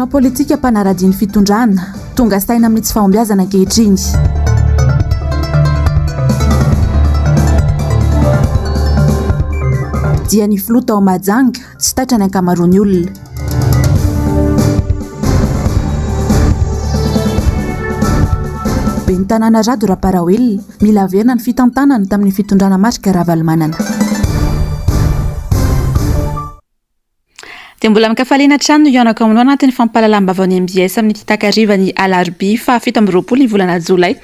mpanao politika mpanaradiany fitondrana tonga saina amin'ny tsy fahombiazana ankehitriny. Dia ny filoha tao Mahajanga tsy taitra ny ankamaroany olona. Ben'ny tanàna Rado Raparahoelina mila averina ny fitantanana tamin'ny fitondrana marika Ravalomanana. Dia mbola mikafaliana trano ianako aminao anatin'ny fampahalalam-bavao MBS amin'ny Takariva Alarobia fa 7 ny volana Jolay.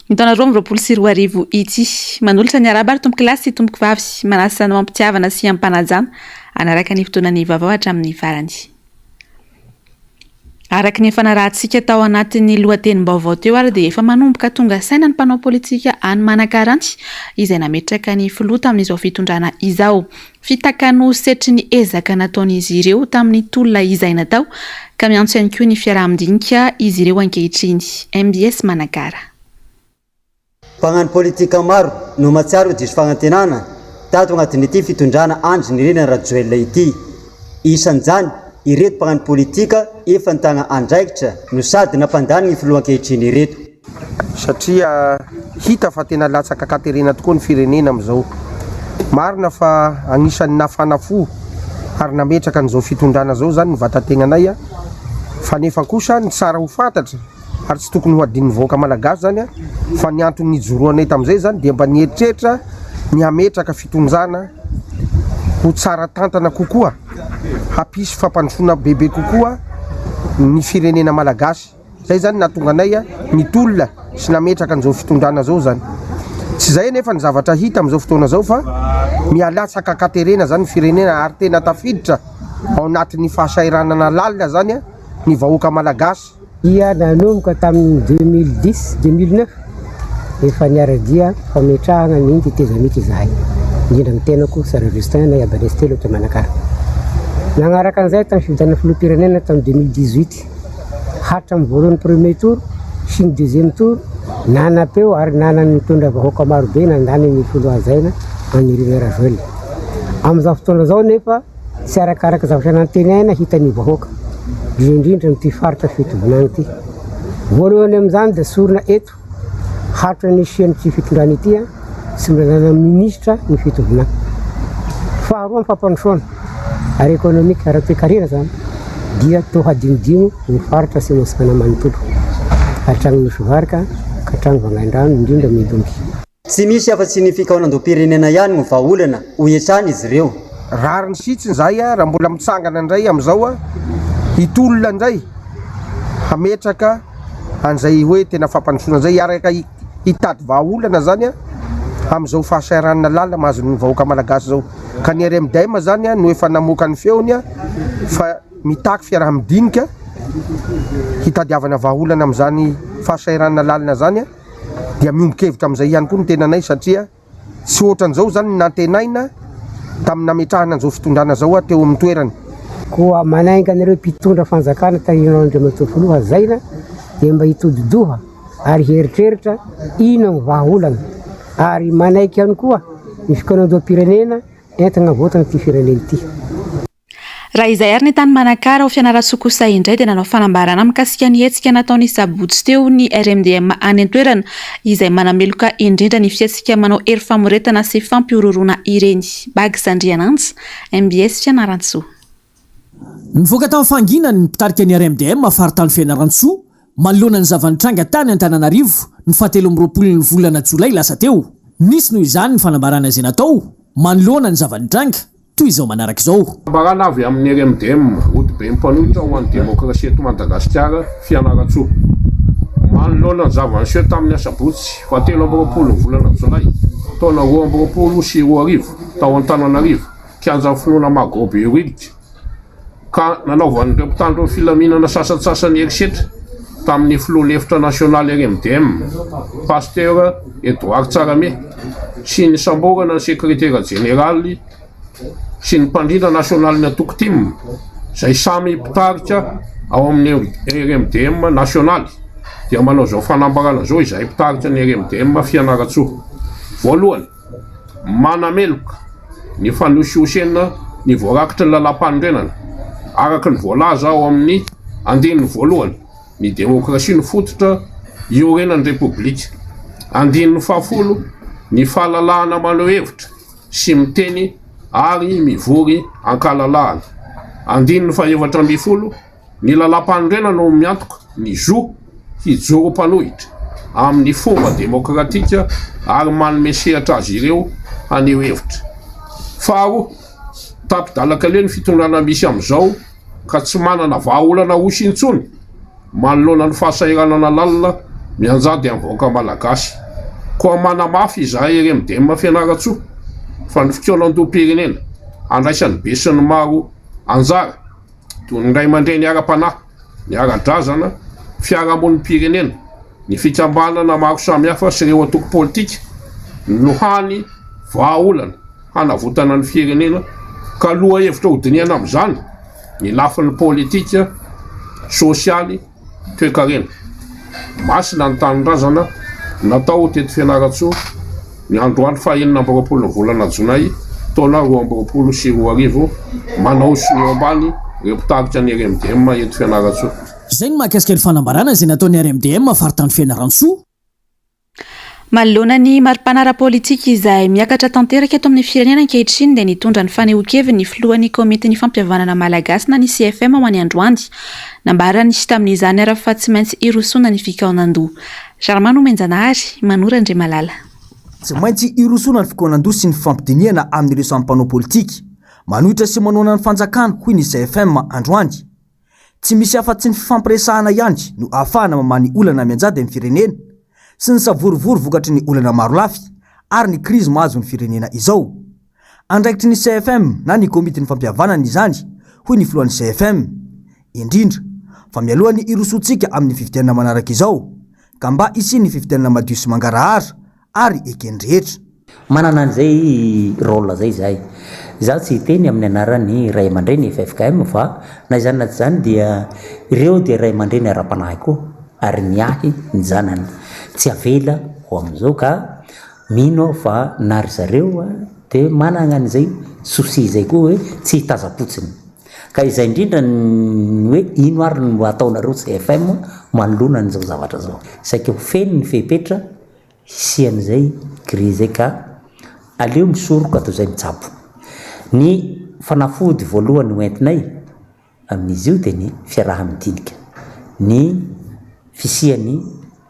Ny taona 2024 ity manolotra ny araba ary tomboky lahy sy tomboky vavy manasa ny mampitiavana sy ampanajana anaraka ny fotoanany vaovao hatramin'ny farany. Araka ny fanarahantsika tao anatin'ny lohatenim-baovao teo ary dia efa manomboka tonga saina ny mpanao politika any Manakaranty izay nametraka ny filoha tamin'izao fitondrana izao. Fitakano setry ny ezaka nataon'izy ireo tamin'ny tolona izay natao ka miantso ihany koa ny fiarahamondinika izy ireo ankehitriny. MBS Manakara. Mpagnano politika maro no matsiaro diso fagnantenana tato agnatin'ity fitondrana andro ny Renina Rajoelina ity. Isan'izany ireto mpagnano politika efa nitagna andraikitra no sady nampandany ny filoha ankehitriny ireto. Satria hita fa tena latsaka katerina tokoa ny firenena amin'izao. Marina fa agnisan'ny nafanafo ary nametraka an'izao fitondrana zao zany ny vatantegnanay fa nefa kosa ny tsara ho fantatra ary tsy tokony ho adin'ny vahoaka malagasy zany fa ny antony nijoroanay tamin'izay zany dia mba nieritreritra ny hametraka fitondrana ho tsara tantana kokoa, hapisy fampandrosoana bebe kokoa ny firenena malagasy. Zay zany nahatonga anay ny tolona sy nametraka an'izao fitondrana zao zany. Tsy zay nefa ny zavatra hita amin'izao fotoana zao fa mialatsaka katerena zany firenena ary tena tafiditra ao anatin'ny fahasairanana lalina zany ny vahoaka malagasy. Ia nanomboka tamin'ny 2010-2009 efa niara-dia fametrahana ny tetezamity zahay indrindra ny tenako Sara Justin na Yabanesi telo eto Manakara. Nagnaraka an'izay tamin'ny fividianana filoham-pirenena tamin'ny 2018 hatra amin'ny voalohany premier tour sy ny deuxième tour nanapeo ary nanany mitondra vahoaka maro be nandany ny filohazaina any Renina Rajoelina. Amin'izao fotoana zao nefa tsy arakaraka zavatra nantenaina hitany vahoaka indrindra n'ity faritra fitondrana ity. Voalohany amin'izany dia sorona eto hatra ny sian'ity fitondrana ity sy milalana ministra ny fitondrana. Faharoa amin'ny fampandrosoana ary ekonomika ara-toekarena zany dia tao hadimodimo ny faritra sy mosikana manontolo hatrany misy varika ka hatrany vangaindrano indrindra midongy. Tsy misy afa-tsy ny fikaonam-pirenena ihany no vahaolana ho iantrany izy ireo. Rariny sitsiny zay raha mbola mitsangana indray amin'izao hitolona indray hametraka an'izay hoe tena fampandrosoana zay araka hitady vahaolana zany amin'izao fahasairanana lalina mahazo ny vahoaka malagasy zao. Ka ny RMDM zany no efa namoaka ny feony fa mitaky fiarahamondinika hitadiavana vahaolana amin'izany fahasairanana lalina zany dia miombon-kevitra amin'izay ihany koa ny tenanay satria tsy ohatran'izao zany nantenaina tamin'ny nametrahana an'izao fitondrana zao teo amin'ny toerany. Koa manainga an'ireo mpitondra fanjakana tahirinao Andriamatoa filoha zaina dia mba hitodidoha ary heritreritra ino ny vahaolana ary manaiky ihany koa ny fikaonan-doham-pirenena entina voatana ity firenena ity. Raha izay ary ny tany Manakara ho Fianarantsoa indray dia nanao fanambarana mikasika ny hetsika nataony sabotsy teo ny RMDM any an-toerana izay manameloka indrindra ny fiatsika manao hery famoretana sy fampiororona ireny. Bagisandrianantsy, MBS Fianarantsoa. Nivoaka tamin'ny fanginany ny mpitarika ny RMDM afaritany Fianarantsoa manoloana ny zavanitranga tany Antananarivo ny 17 ny volana Jolay lasa teo. Nisy noho izany ny fanambarana izay natao manoloana ny zavanitranga toy izao manaraka izao. Fanambarana avy amin'ny RMDM odibe mpanohitra ho an'ny demokrasia eto Madagasikara Fianarantsoa. Manoloana ny zavaniseho tamin'ny asabotsy 17 ny volana Jolay taona 2024 tao Antananarivo kianja finoana Magobe Ridge. Ka nanaovan'ireo mpitandro ny filaminana sasatsasany erisetra tamin'ny filoha lefitra nasionaly RMDM Pasteur Edouard Tsarame sy ny samborana ny sekretera jeneraly sy ny mpandrindra nasionaly na Tokotim izay samy mpitarika ao amin'ny RMDM nasionaly dia manao zao fanambarana zao izay mpitarika ny RMDM Fianarantsoa. Voalohany, manameloka ny fanosiosena ny voarakitra ny lalam-panorenana araka ny voalaza ao amin'ny Andininy voalohany, ny demokrasia ny fototra iorenan'ny repoblika. Andininy fahafolo, ny fahalalahana maneho hevitra sy miteny ary mivory ankalalahana. Andininy fahaefatra ambin'ny folo, ny lalam-panorenana no miantoka ny zo hijoro mpanohitra amin'ny fomba demokratika ary manome sehatra azy ireo haneho hevitra. Faharoa, tapidalaka leo ny fitondrana misy amin'izao ka tsy manana vahaolana osy intsony manoloana ny fahasahiranana lalina mianjady amin'ny vahoaka malagasy. Koa manamafy izahay RMDM Fianaratsoa fa ny fikoanan-doam-pirenena andraisan'ny be sy ny maro anjara toy ny ray aman-dreny ara-panahy, ny ara-drazana, fiarahamon'ny pirenena, ny fikambanana maro samihafa sy ireo atoko politika no hany vahaolana hanavotana ny firenena ka loha hevitra hodiniana amin'izany ny lafin'ny politika, sosialy, toe-karena. Masina ny tanindrazana natao teto Fianaratsoa ny androany fahaenina amby roapolo ny volana Jonay taona 2024 manao sy ny eo ambany repotarika ny RMDM eto Fianaratsoa. Zay ny mahakasika ny fanambarana izay nataon'ny RMDM faritany Fianaratsoa. Manoloana ny mari-panara politika izay miakatra tanteraka eto amin'ny firenena ankehitriny dia nitondra ny fanehoan-keviny ny filohan'ny komity ny fampihavanana malagasy na ny CFM ho an'ny androany. Nambarany sy tamin'izany ara-fa tsy maintsy irosona ny fikaonan-doha. Jarmano Menjanahary, Manora Andrimalala. Tsy maintsy irosona ny fikaonan-doha sy ny fampidiniana amin'ireo samy mpanao politika manohitra sy manoana ny fanjakana hoy ny CFM androany. Tsy misy afa-tsy ny fifampiresahana ihany no ahafahana mamany olana mianjady amin'ny firenena sy ny savorivory vokatry ny olana maro lafy ary ny krizy mahazo ny firenena izao. Andraikitry ny CFM na ny komity ny fampihavanana izany hoy ny filohan'ny CFM indrindra fa mialohan'ny irosotsika amin'ny fifidianana manaraka izao ka mba isi ny fifidianana madio sy mangarahara ary ekeny rehetra. Manana an'izay rôle zay zahay. Zaho tsy teny amin'ny anaran'ny ray aman-dreny FFKM fa na izany na tsy izany dia ireo dia ray aman-dreny ara-panahy koa ary miahy ny zanany. Tsy avela ho amin'izao ka mino fa nary zareo dia manana an'izay souci zay koa hoe tsy hitaza-potsiny. Ka izay indrindra ny hoe ino ary no ataonareo CFM manoloana an'izao zavatra zao. Saika ho feno ny fepetra hisian'izay gris zay ka aleo misoroka toy izay mitsabo. Ny fanafody voalohany hoentinay amin'izy io dia ny fiaraha-midinika. Ny fisiany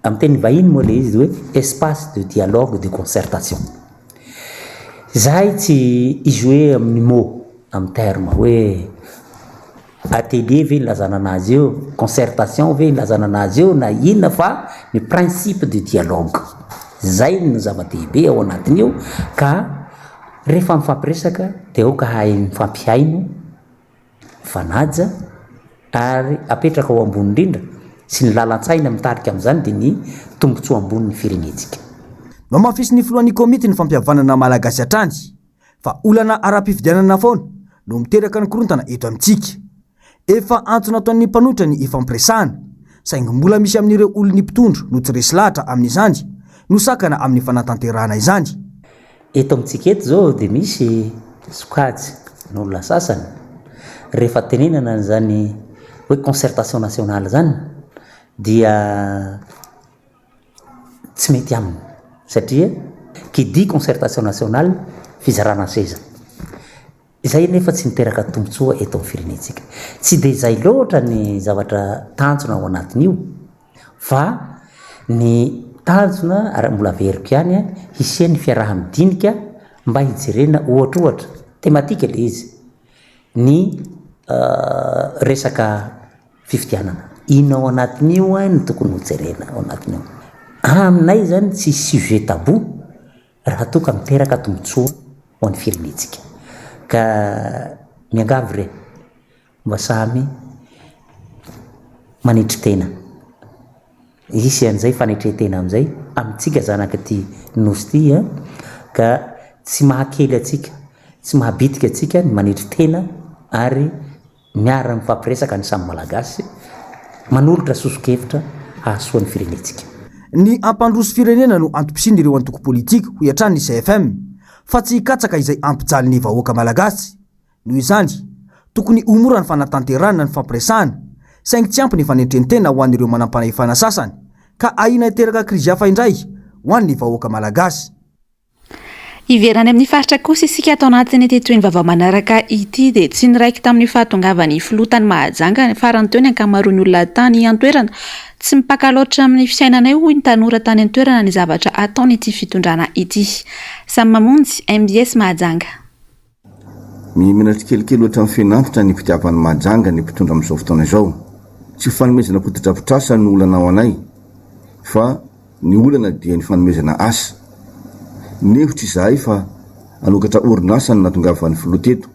amin'ny teny vahiny moa le izy hoe espace de dialogue de concertation. Zahay tsy ijoue amin'ny mot amin'ny terme hoe atelier ve nilazana anazy eo, concertation ve nilazana anazy eo na inona fa ny principe de dialogue. Zay ny zava-dehibe ao anatin'io ka rehefa mifampiresaka dia ao ka hay mifampihaino, mifanaja ary apetraka ao ambony indrindra sy ny lalan-tsaina mitarika amin'izany dia ny tombotsoa ambony ny firenetsika. No mafisy ny filohan'ny komity ny fampihavanana malagasy hatrany fa olana ara-pifidianana foana no miteraka ny korontana eto amintsika. Efa antony ataon'ny mpanohitra ny ifampiresahana saingy mbola misy amin'ireo olon'ny mpitondro no tsy resy lahatra amin'izany no sakana amin'ny fanatanterahana izany. Eto amintsika eto zao dia misy sokajy n'olona sasany rehefa tenenana n'izany hoe concertation nationale zany dia tsy mety aminy satria qui dit concertation nationale fizarana seza. Izay nefa tsy niteraka tombotsoa eto amin'ny firenetsika. Tsy dia izay loatra ny zavatra tanjona ao anatin'io fa ny tanjona ary mbola veriko ihany hisian'ny fiaraha-midinika mba hijerena ohatra tematika le izy ny resaka fifidianana. Ino ao anatin'io no tokony hojerena ao anatin'io. Aminay zany tsy sujet tabou raha toka miteraka tombotsoa ho an'ny firenetsika. Ka miangavy re mba samy manitry tena. Isy an'izay fanetretena amin'izay amintsika zanaka ty nosy ty ka tsy mahakely atsika, tsy mahabitika atsika ny manetry tena ary miara mifampiresaka ny samy malagasy manolotra sosokevitra hahasoan'ny firenetsika. Ny ampandroso firenena no antom-pisiny ireo antoko politika ho iatran'ny CFM fa tsy hikatsaka izay ampijaly ny vahoaka malagasy. Noho izany tokony homora ny fanatanterahana ny fampiresahana saingy tsy ampy ny fanentrentena ho an'ireo manam-panahefana sasany ka ahina iteraka krizy hafa indray ho an'ny vahoaka malagasy. Iverany amin'ny faritra kosa isika atao anatin'ny tetoeny vaovao manaraka ity dia tsy niraiky tamin'ny fahatongavan'ny filotan'ny Mahajanga farany teo ny ankamaroan'ny olona tany an-toerana tsy mipaka loatra amin'ny fiainanay hoy ny tanora tany an-toerana ny zavatra ataony ity fitondrana ity. Samy mamonjy MBS Mahajanga. Mimenatra kelikely oatra amin'ny fianantitra ny mpitiavan'ny Mahajanga ny mpitondra amin'izao fotoana izao. Tsy fanomezana fotodrafitrasa ny olana ao anay fa ny olana dia ny fanomezana asa. Nehitra izahay fa anokatra orinasa ny natongavan'ny filoteto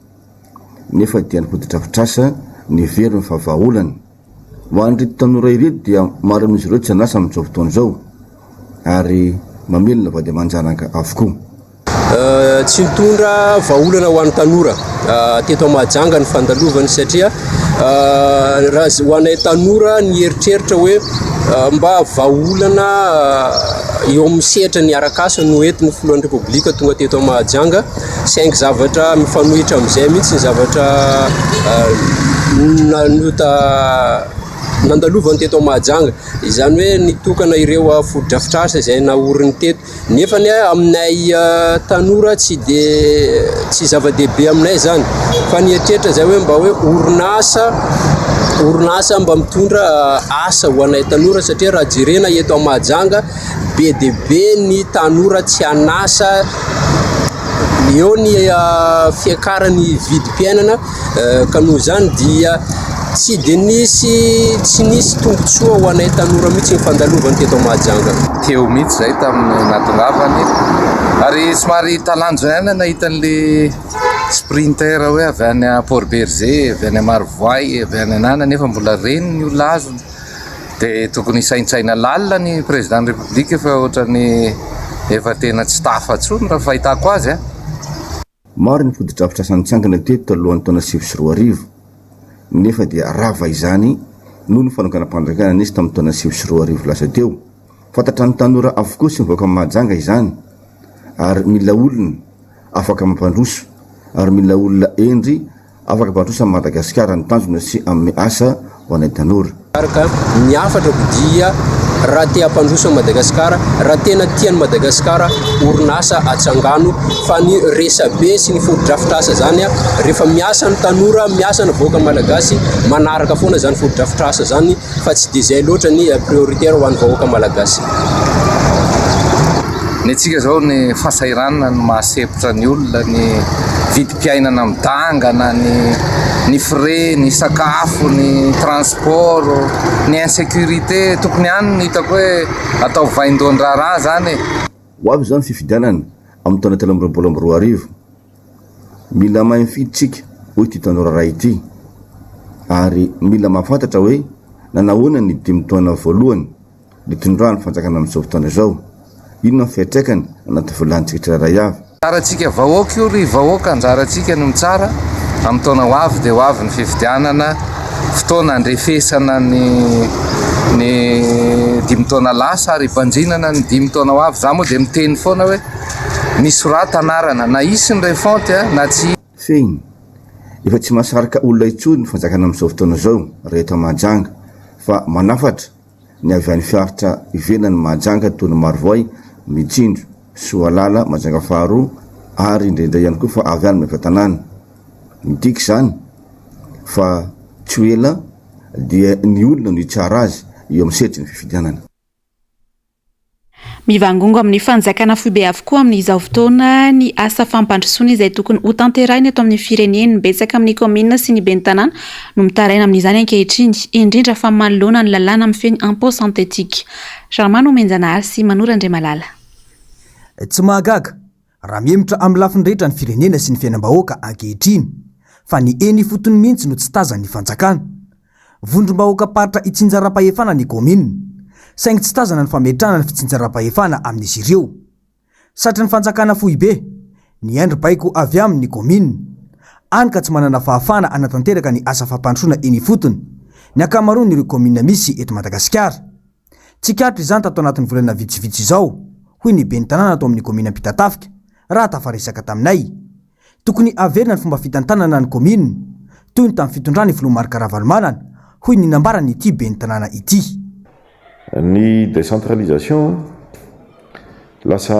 nefa dia ny fotodrafitrasa ny veriny fa vahaolana. Ho an'ireto tanora ireto dia maro amin'izy ireo tsy anasa amin'izao fotoana izao ary mamelona vady aman-janaka avokoa. Tsy mitondra vahaolana ho an'ny tanora teto Mahajanga ny fandalovany satria raha ho anay tanora ny eritreritra hoe mba vahaolana eo amin'ny sehatra ny arakasa no entin'ny filohan'ny Repoblika tonga teto Mahajanga saingy zavatra mifanohitra amin'izay mihitsy ny zavatra nandalovany teto Mahajanga, izany hoe nitokana ireo fotodrafitrasa izay naoriny teto nefa ny aminay tanora tsy zava-dehibe aminay zany fa ny eritreritra zay hoe mba hoe orinasa mba mitondra asa ho anay tanora satria raha jerena eto Mahajanga be dia be ny tanora tsy anasa eo ny fiakarany vidim-piainana ka noho izany dia tsy nisy tombotsoa ho anay tanora mihitsy ny fandalovany teto Mahajanga. Teo mihitsy zay tamin'ny natongavany ary somary talanjo ihany nahita an'le sprinter hoe avy any Port Berger, avy any Marivoay, avy any anana nefa mbola reny ny olona azony dia tokony saintsaina lalina ny président Repoblika fa ohatrany efa tena tsy tafatsony raha fahitako azy. Maro ny fotodrafitrasa nitsangana teto talohan'ny taona 2024 nefa dia rava izany noho ny fanokana-pandrakana nisy tamin'ny taona 2024 lasa teo. Fantatra ny tanora avokoa sy mivoaka amin'ny Mahajanga izany ary mila olona afaka mampandroso ary mila olona endry afaka mampandroso amin'ny Madagasikara ny tanjona sy amin'ny asa ho anay tanora. Araka ny afatra dia raha te hampandroso a Madagasikara, raha tena tian'ny Madagasikara orinasa atsangano fa ny resabe sy ny fotodrafitrasa zany rehefa miasa ny tanora, miasa ny vahoaka malagasy manaraka foana zany fotodrafitrasa zany fa tsy dia izay loatra ny prioritaire ho an'ny vahoaka malagasy. Ny antsika zao ny fahasahiranana ny mahasepotra ny olona ny vidim-piainana midangana ny frais, ny sakafo, ny transport, ny insécurité tokony ihany ny hitako hoe atao vain-dohan-draharaha zany. Ho avy zao ny fifidianana amin'ny taona 2024 mila mahay mifiditsika hoy ity tanora ray ity ary mila mahafantatra hoe nanahoana ny 5 taona voalohany nitondrany fanjakana amin'izao fotoana izao. Inona ny fiatraikany anaty volanitsika tsirairay avy. Tsaratsika vahoaka io ry vahoaka anjaratsika no mitsara amin'ny taona ho avy dia ho avy ny fifidianana fotoana andrefesana ny 5 taona lasa ary mpanjinana ny 5 taona ho avy. Za moa dia miteny foana hoe misorata anarana na isy ny ray fonty na tsy fehiny efa tsy mahasaraka olona intsony ny fanjakana amin'izao fotoana izao rehetra Mahajanga fa manafatra ny avy any fiaritra ivelany Mahajanga toy ny Marivoay, Mijindro, Soalala, Mahajanga faharoa ary indrindra ihany koa fa avy any Mefa tanàna. Midika izany fa tsy ela dia ny olona no hitsara azy eo amin'ny setry ny fifidianana. Mivangongo amin'ny fanjakana foibe avokoa amin'izao fotoana ny asa fampandrosoana izay tokony ho tanterahina eto amin'ny fireneny betsaka amin'ny komina sy ny ben'ny tanàna no mitaraina amin'izany ankehitriny indrindra fa manoloana ny lalàna amin'ny feny impôt synthétique. Charmano Menjanahary sy Manora Andriamalala. Tsy mahagaga raha miemotra amin'ny lafiny rehetra ny firenena sy ny fiainam-bahoaka ankehitriny fa ny eny fotony mihitsy no tsy tazan'ny fanjakana. Vondrom-bahoaka paritra itsinjaram-pahefana ny komina saingy tsy tazana ny fametrahana ny fitsinjaram-pahefana amin'izy ireo. Satria ny fanjakana foibe ny endri-baiko avy amin'ny komina any ka tsy manana fahafana anatanteraka ny asa fampandrosoana eny fotony ny ankamaroan'ireo komina misy eto Madagasikara. Tsikatra izany tato anatin'ny volana vitsivitsy izao hoy ny ben'ny tanàna ato amin'ny komina Ampitatafika raha tafaresaka taminay. Tokony averina ny fomba fitantanana ny komina toy ny tamin'ny fitondrany Filoha Marc Ravalomanana hoy ny nambarany ity ben'ny tanàna ity. Ny décentralisation lasa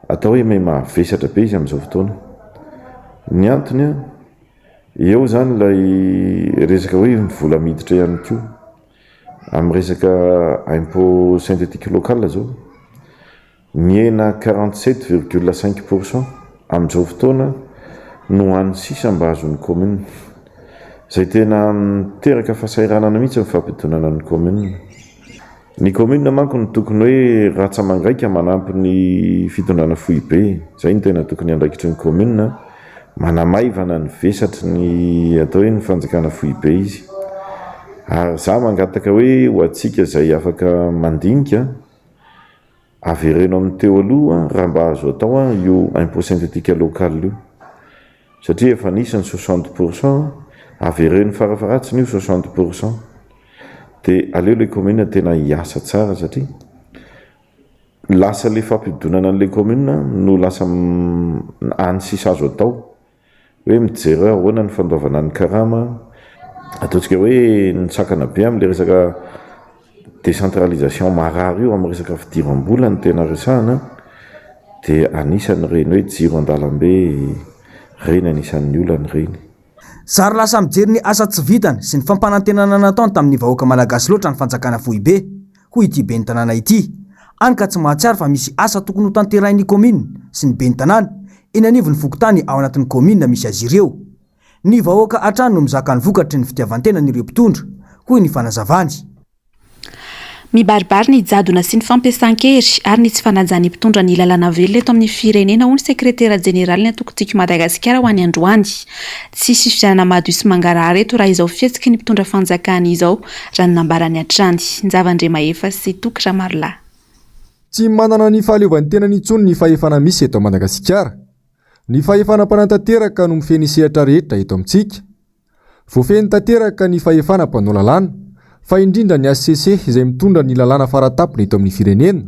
atao hoe mahavesatra be izy amin'izao fotoana. Ny antony eo zany lay resaka hoe vola miditra ihany koa amin'ny resaka impôt synthétique local zao miena 47,5% amin'izao fotoana no an'ny sisa mba azon'ny commune, zay tena miteraka fahasahiranana mihitsy amin'ny fampidonana ny commune. Ny commune manko ny tokony hoe ratsa mangaika manampy ny fitondrana fohy be, zay ny tena tokony andraikitry ny commune, manamaivana ny vesatry ny atao hoe ny fanjakana fohy be izy. Ary za mangataka hoe ho atsika zay afaka mandinika avereno amin'ny teo aloha raha mba azo atao io impôt synthétique local io, satria efa nisany 60%, avereno farafaratsiny io 60%. Dia aleo le commune tena hiasa tsara satria lasa le fampidonana an'le commune no lasa any sisa azo atao hoe mijery ahoana ny fandaovana ny karama, ataontsika hoe nitsakana be amin'le resaka décentralisation marary io amin'ny resaka fidiram-bola ny tena resahana, dia anisan'ny reny hoe jiro an-dalambe reny anisan'ny olany reny. Zary lasa mijery ny asa tsy vitany sy ny fampanantenana nataony tamin'ny vahoaka malagasy loatra ny fanjakana fohy be, hoy ity ben'ny tanàna ity. Any ka tsy mahatsiaro fa misy asa tokony ho tanterahin'ny commune sy ny ben'ny tanàna eny anivon'ny fokotany ao anatin'ny commune misy azy ireo. Ny vahoaka hatrany no mizaka ny vokatry ny fitiavan-tena n'ireo mpitondra, hoy ny fanazavany. Mibaribary ny jadona sy ny fampiasan-kery ary ny tsy fanajany mpitondra ny lalàna velona eto amin'ny firenena hoy ny sekretera jeneraly ny atokotiko Madagasikara ho any androany. Tsy fifidianana madio sy mangarahara eto raha izao fihetsiky ny mpitondra fanjakana izao raha ny nambarany hatrany. Nzava-ndrema efa sy tokatra marla. Tsy manana ny fahaleovan'ny tenany intsony ny fahefana misy eto Madagasikara. Ny fahefana mpanantanteraka no mifeny sehatra rehetra eto amintsika. Voafeny tanteraka ny fahefana mpanao lalàna, fa indrindra ny ACC izay mitondra ny lalàna faratapona eto amin'ny firenena.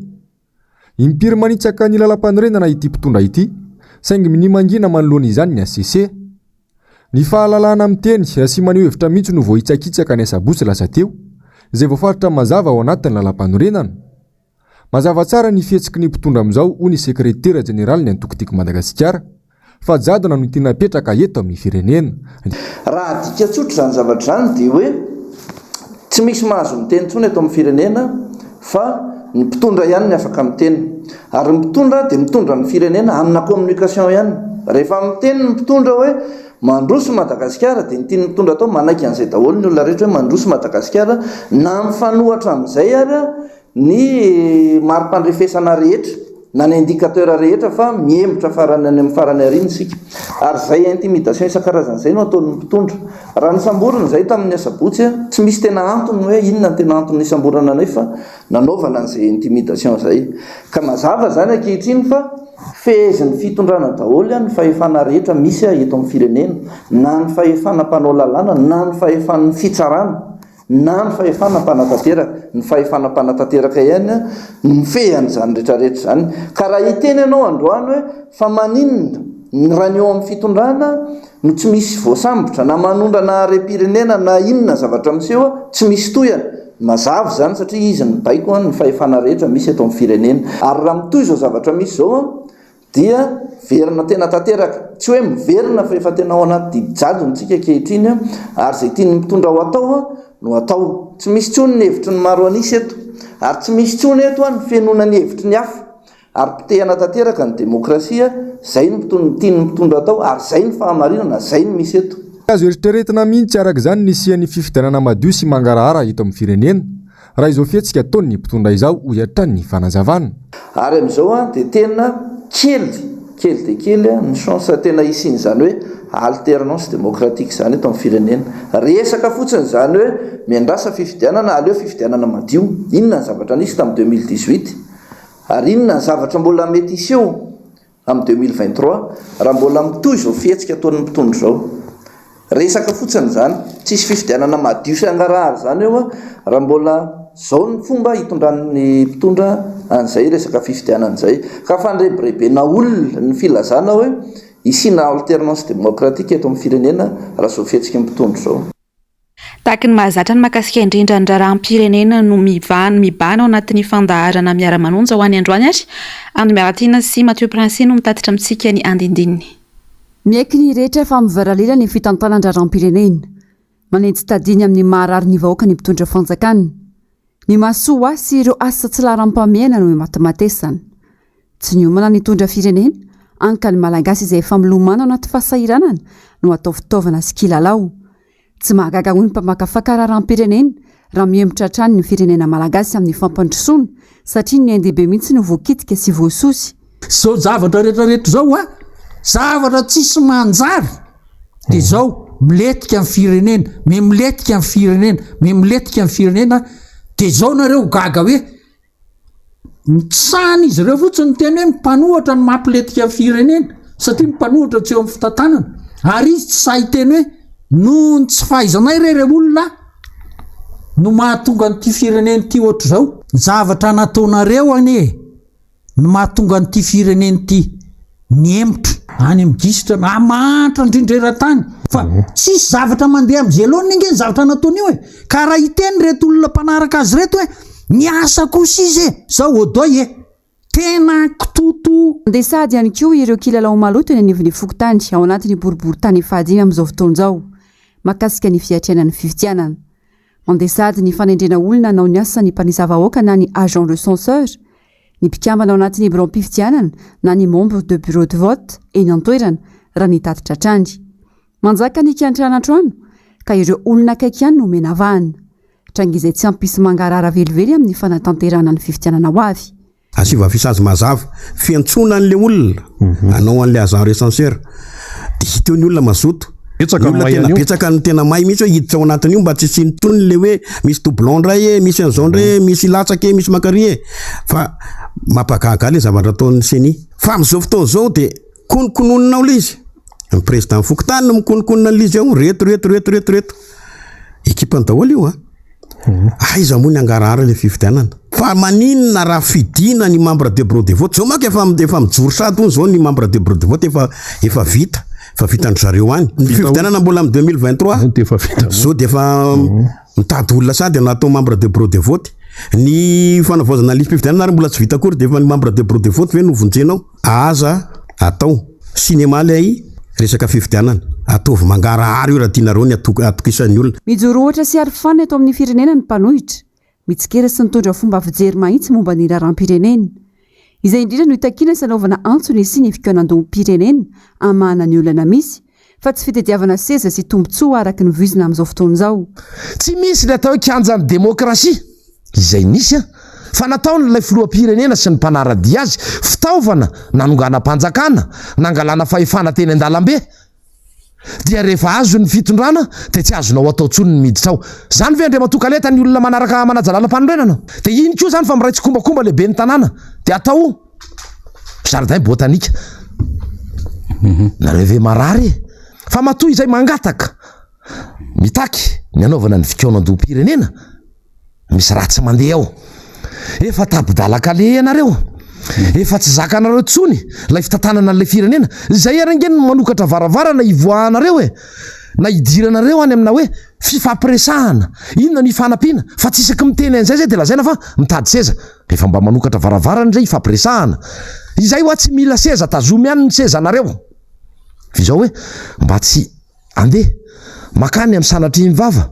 Impiry manitsaka ny lalam-panorenana ity mpitondra ity, saingy ny mangina manoloana izany ny ACC. Ny fahalalana miteny sy maneho hevitra mihitsy no voahitsakitsaka ny asabotsy lasa teo, izay voafaritra mazava ao anatin'ny lalam-panorenana. Mazava tsara ny fihetsiky ny mpitondra amin'izao hoy ny sekretera jeneraly ny antokotiko Madagasikara, fa jadona no tiana petraka eto amin'ny firenena. Raha dika tsotra zany zavatra zany dia hoe tsy misy mahazo miteny tsony eto amin'ny firenena fa ny mpitondra ihany ny afaka miteny, ary ny mpitondra dia mitondra ny firenena amina communication ihany. Rehefa miteny ny mpitondra hoe mandroso Madagasikara dia ny tiany mpitondra atao manaiky an'izay daholo ny olona rehetra hoe mandroso Madagasikara, na mifanohatra amin'izay ary ny mari-pandrefesana rehetra na ny indicateur rehetra fa mihemotra farany any amin'ny farany ariny sika. Ary zay intimidation isan-karazany zay no ataon'ny mpitondra. Raha nisamborana zay tamin'ny asabotsy tsy misy tena antony hoe inona ny tena antony nisamborana anay fa nanaovana an'izay intimidation zay. Ka mazava zany ankehitriny fa fehezin'ny fitondrana daholo ny fahefana rehetra misy eto amin'ny firenena, na ny fahefana mpanao lalàna, na ny fahefan'ny fitsarana, na ny fahefana mpanantanteraka. Ny fahefana mpanantanteraka ihany no mifehany zany rehetrarehetra zany. Ka raha hiteny ianao androany hoe fa maninona ny raha ny eo amin'ny fitondrana no tsy misy voasambotra na manondrana harem-pirenena na inona zavatra miseho tsy misy toyana, mazava zany satria izy ny baiko ny fahefana rehetra misy eto amin'ny firenena. Ary raha mitoy izao zavatra misy zao dia verina tena tanteraka, tsy hoe miverina fa efa tena ao anaty didijadontsika ankehitriny, ary zay tiany mpitondra ho atao no atao. Tsy misy tsony ny hevitry ny maro anisy eto, ary tsy misy tsony eto ny fenona ny hevitry ny hafa, ary pitehana tanteraka ny demokrasia. Zay ny tiany mpitondra atao, ary zay ny fahamarinana, zay ny misy eto. Azo eritreretina mihitsy araka izany nisian'ny fifidianana madio sy mangarahara eto amin'ny firenena raha izao fihetsika ataony ny mpitondra izao ho hiatrany ny fanazavana. Ary amin'izao dia tena kely dia kely ny chance tena isiny zany hoe alternance démocratique zany eto amin'ny firenena. Resaka fotsiny zany hoe miandrasa fifidianana, aleo fifidianana madio. Inona ny zavatra nisy tamin'ny 2018 ary inona ny zavatra mbola mety iseho amin'ny 2023 raha mbola mitoy izao fihetsika ataon'ny mpitondra izao. Resaka fotsiny zany, tsisy fifidianana madio sy angarahara zany eo raha mbola zao ny fomba hitondran'ny mpitondra an'izay resaka fifidianana izay. Ka fandrebirebena olona ny filazana hoe isina alternance démocratique eto amin'ny firenena raha zao fihetsika mpitondra izao. tahaka ny mahazatra ny mahakasika indrindra ny raharaham-pirenena no mibana ao anatin'ny fandaharana miara-manonja ho any androany ary amin'ny miaratina sy Mathieu Prince no mitatitra amintsika ny andindininy. Miaiky ny rehetra fa mivaralila ny fitantanan-draharaham-pirenena manentsy tadiny amin'ny maharary ny vahoaka ny mpitondra fanjakana ny mahasoa sy ireo asa tsy laharam-pamiaina no matomatesana tsy ny omana ny tondra firenena anka ny malagasy izay efa milomana anaty fahasahiranana no atao fitaovana sy kilalao tsy mahagaga hoy ny mpamakafaka raharaham-pirenena raha miemotra hatrany ny firenena malagasy amin'ny fampandrosoana satria ny NDB mihitsy no voakitika sy voasosy. Zao zavatra rehetrarehetra zao a zavatra tsisy manjary dia zao miletika amin'ny firenena miletika amin'ny firenena miletika amin'ny firenena dia zao nareo gaga hoe mitsany izy ireo fotsiny ny teny hoe mpanohatra ny mampiletika amin'ny firenena satria mpanohatra tsy eo amin'ny fitantanana ary izy tsy sahy teny hoe nohony tsy fahaizanay rere olona no mahatonga an'ity firenena ity ohatra zao zavatra nataonareo ane no mahatonga an'ity firenena ity niemotra any amin'ny gisitra mantra indrindreran-tany fa tsisy zavatra mandeha amin'izay aloha inge ny zavatra nataony io e ka raha hiteny reto olona mpanaraka azy reto hoe niasa kosa izy e zao odoy e tena kitoto. Andeha sady ihany koa ireo kilalao maloto eny anivon'ny fokotany ao anatin'ny boriboritany fahadimy amin'izao fotoan'izao makasika ny fiatriana ny fividianana mandeha sady ny fanendrena olona nao ny asa ny mpanisavahoaka na ny agent recenseur ny mpikambana ao anatin'ny bureau-mpifidianana na ny membre de bureau de vote eny an-toerana raha ny tatitra trandry manjaka ny kiantrana trano ka ireo olona akaiky ihany no mena vahana trangizay tsy ampisy mangarara velively amin'ny fanatanterana ny fifidianana ho avy. Asiva fisazy mazava fiantsona an'le olona anao an'le agent recenseur dia hita ny olona mazoto olona tena betsaka ny tena may mihitsy hoe hiditra ao anatiny io mba tsy sintoniny le hoe misy doublon ndray e misy an'izao ndray misy latsaka e misy makary e fa mampagaga le zavatra ataon'ny seni fa amin'izao fotoana izao dia konokononina le izy ny président fokotany no mikonokonina an'izy ao reto ekipany daholo io aiza moa ny angarahara le fifidianana fa maninona raha fidina ny membre de bureau de vote zao maka efa mijoro sady hono zao ny membre de bureau de vote efa vita ny zareo any ny fifidianana mbola amin'ny 2023 zao dia efa mitady olona sady anatao membre de bureau de vote ny fanavaozana lisy fifidianana ary mbola tsy vita akory dia efa ny membre de bureau de vote ve novonjenao aza atao cinéma lay resaka fifidianana ataovy mangarahary io raha tianareo ny atokisan'ny olona. Mijoro ohatra sy arifana eto amin'ny firenena ny mpanohitra mitsikera sy nitondra fomba fijery mahitsy momba ny raharaham-pirenena izay indrindra no hitakina sanaovana antsony sy ny fikaonandom-pirenena amahana ny olana misy fa tsy fitadiavana seza sy tombotsoa araka ny voizina amin'izao fotoana izao. Tsy misy ny atao hoe kianjan'ny demokrasia izay nisy fa nataony ilay filoham-pirenena sy ny mpanaradia azy fitaovana nanongana mpanjakana nangalana fahefana teny an-dalambe dia rehefa azo ny fitondrana dia tsy azonao atao tsony ny miditra ao zany ve andriamatoka leta ny olona manaraka manajalala-panorenana dia iny koa zany fa miraitsy kombakomba lehibe ny tanàna dia atao jardin botanika nareo ve marary fa matoy izay mangataka mitaky ny anaovana ny fikaonandom-pirenena misy ratsy mandeha ao efa tabidalaka le ianareo efa tsy zakanareo tsony lay fitantanana an'ilay firenena zay arangeny manokatra varavarana ivoahanareo na idiranareo any amina hoe fifampiresahana inona ny fanampiana fa tsy isaky miteny an'izay zay dia lazaina fa mitady seza efa mba manokatra varavarana ndray ifampiresahana izay hoa tsy mila seza tazomy ihany ny seza nareo izao hoe mba tsy andeha makany amin'ny sanatry mivava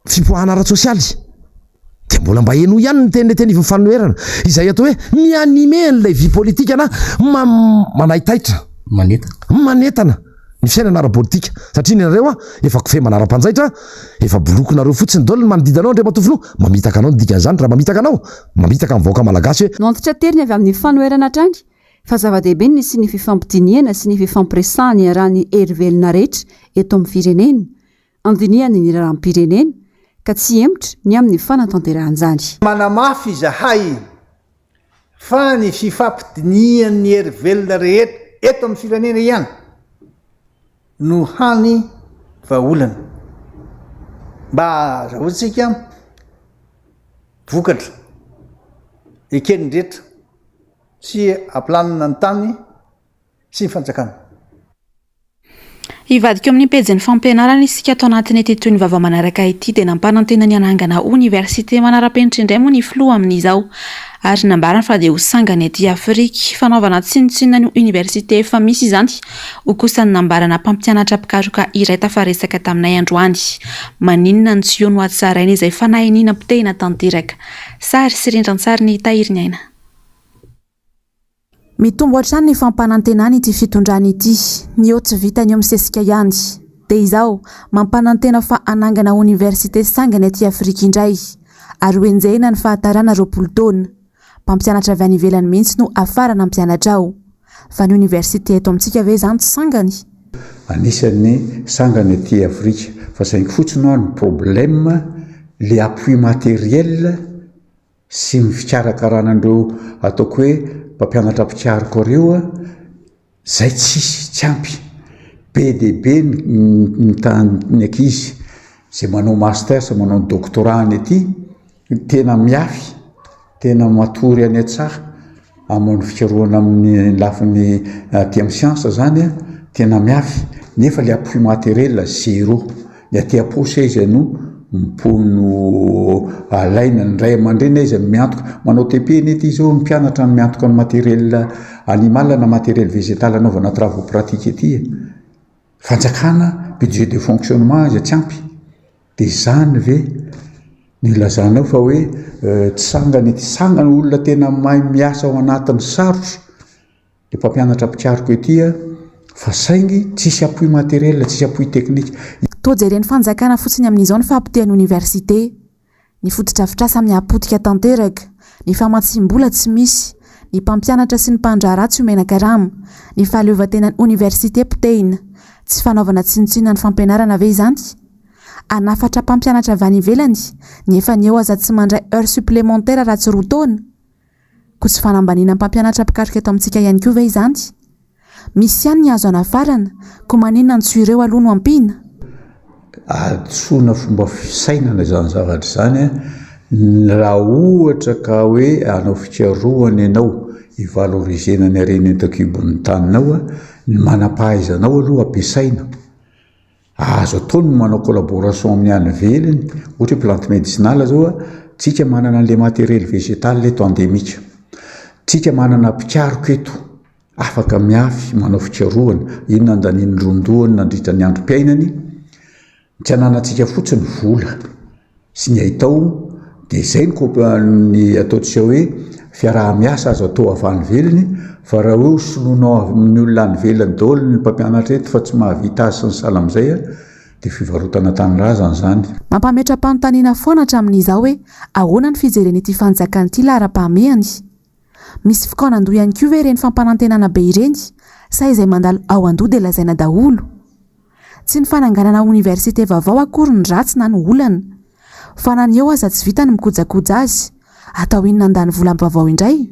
fipoahana ara-tsosialy dia mbola mba eno ihany ny teny fanoherana izay atao hoe mianime n'ilay vie politika na manaitaitra manetana ny fiainana ara-politika satria nareo efa kofe manara-panjaitra efa bolokonareo fotsiny dolo ny manodidina anao andriamatofino mamitaka anao ny dikan'izany raha mamitaka anao mamitaka amin'ny vahoaka malagasy hoe noantitra teriny avy amin'ny fanoherana trandry fa zava-dehibe ny sy ny fifampidiniana sy ny fifampiresahany raha ny herivelona rehetra eto amin'ny firenena andiniany ny raharaham-pirenena ka tsy emotra ny amin'ny fanatanteran'izany. Manamafy izahay fa ny fifampidinian'ny herivelona rehetra eto amin'ny firenena ihany no hany vahaolana mba zahoantsika vokatra ekeny rehetra sy aplanina ny tany sy ny fanjakana. Ivadika amin'ny pejy ny fampianarana isika ato anatin'ny toy ny vava manaraka ity dia nampanantena ny anangana université manara-penitra indray moa ny filoha amin'izao ary nambarana fa dia ho sangany ety Afrika fanaovana tsinotsinona ny université efa misy izany ho kosa ny nambarana mpampianatra mpikaroka iray tafaresaka taminay androany maninona ny tsy eo no atsaraina izay fanahinina potehina tanteraka sary sy rindran-tsary ny tahiry aina. Mitombo hatrany ny fampanantenany ity fitondrany ity ny eo tsy vita ny eo misesika ihany dia izao mampanantena fa anangana université sangany aty Afrika indray ary hoenjehina ny fahatarana 20 taona mpampianatra avy any ivelany mihitsy no afarana mpianatra ao fa ny université eto amintsika ve izany tsy sangany. Anisan'ny sangany aty Afrika fa saingy fotsiny ao ny problème le appui matériel sy ny fikarakarana-ndreo ataoko hoe mpampianatra mpitsaroko ireo zay tsy ampy be dia be ny ankizy zay manao master sy manao doctorat ny aty tena miafy tena matory any an-tsaha amin'ny fikarohana amin'ny lafiny aty amin'ny siansa zany tena miafy nefa le appui matériel zéro ny aty aposy izy no mipono alaina ny ray aman-dreny izy miantoka manao TP nety izy mpianatra ny miantoka ny matériel animal na matériel végétal anaovana travaux pratiques ety fanjakana budget de fonctionnement izy tsy ampy dia zany ve ny lazanao fa hoe tsy sangany ety sangany olona tena mahay miasa ao anatin'ny sarotra dia mpampianatra mpitsaroko ety fa saingy tsisy appui matériel tsisy appui technique. Tojeren'ny fanjakana fotsiny amin'izao ny fampitehan'ny université ny fotodrafitrasa miapotika tanteraka ny famatsim-bola tsy misy ny mpampianatra sy ny mpandrahara tsy homena karama ny fahaleovan-tenan'ny université potehina tsy fanaovana tsinotsinona ny fampianarana ve izany anafatra mpampianatra avy any ivelany ny efa ny eo aza tsy mandray heure supplémentaire raha tsy 2 taona ko tsy fanambaniana mpampianatra mpikaroka eto amintsika ihany koa ve izany misy ihany ny azo anafarana ko maninona ny tsy ireo aloha no ampina atsona fomba fisainana zany zavatra zany raha ohatra ka hoe anao fikarohana ianao ivalorisena ny arena entakibon'ny taninao ny manam-pahaizanao aloha ampiasaina azo atao ny manao collaboration amin'ny any velany ohatra hoe plante médicinale zao tsika manana an'le matériel végétal eto endémique tsika manana mpikaroka eto afaka miafy manao fikarohana inona andaniny rondoany nandritra ny androm-piainany tsy ananantsika fotsiny vola sy ny aitao dia izay ny ataontsika hoe fiaraha-miasa azo atao avy any velany fa raha hoe soloinao amin'ny olona any velany daholo ny mpampianatra eto fa tsy mahavita azy sy ny sala amin'izay dia fivarotana tanyrazany zany. Mampametra-panontaniana foana hatramin'izao hoe ahoana ny fijereny ity fanjakana ity lara-pahamehany misy fikaonan-doha ihany koa ve ireny fampanantenana be ireny sa izay mandalo ao an-doha dia lazaina daholo tsy ny fananganana université vaovao akory ny ratsy na ny olana fa na ny eo aza tsy vita ny mikojakoja azy atao inona andany volam-baovao indray.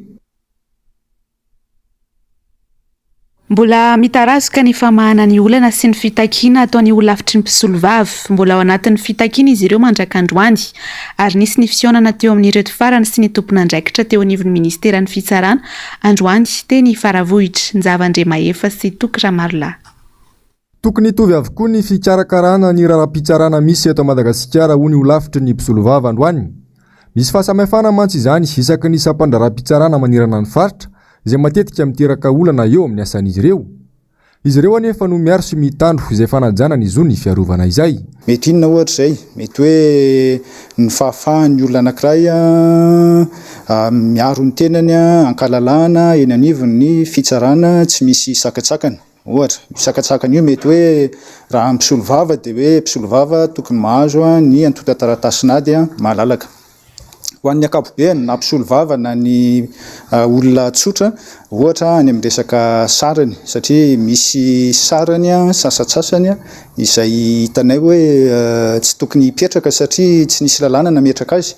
Mbola mitarazoka ny famahana ny olana sy ny fitakiana ataony olafitry ny mpisolovavy mbola ao anatin'ny fitakiana izy ireo mandrak'androany ary nisy ny fisionana teo amin'ireo farany sy ny tompon'andraikitra teo anivon'ny ministera ny fitsarana androany teny Faravohitra Njavan-Dremahefa sy Tokiramarolahy. Tokony hitovy avokoa ny fikarakarana ny raharaham-pitsarana misy eto Madagasikara ho ny olafitry ny mpisolovavy androany. Misy fahasamihafana mantsy izany isaky ny sampan-draharaham-pitsarana manirana ny faritra izay matetika miteraka olana eo amin'ny asan'izy ireo. Izy ireo anefa no miaro sy mitandro izay fanajana ny zo ny fiarovana izay. Mety inona ohatra zay mety hoe ny fahafahan'ny olona anankiray miaro ny tenany ankalalahana eny anivon'ny fitsarana tsy misy sakatsakana. Ohatra sakatsakana io mety hoe raha mpisolovava dia hoe mpisolovava tokony mahazo ny antota taratasy malalaka. Ho an'ny ankapobeny na mpisolovava na ny olona tsotra ohatra any amin'ny resaka sarany satria misy sarany sasatsasany izay hitanay hoe tsy tokony hipetraka satria tsy nisy lalàna nametraka azy.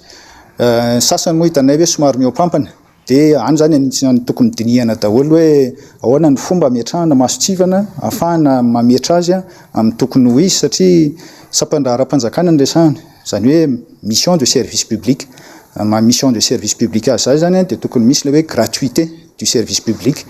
Sasany moa hitanay hoe somary miompampana dia any zany anisany tokony dinihana daholo hoe ahoana ny fomba ametrahana masotsivana ahafahana mametra azy amin'ny tokony ho izy satria sampan-draharam-panjakana ny resahana zany hoe mission de service public. Ma mission de service public azy zany dia tokony misy le hoe gratuité du service public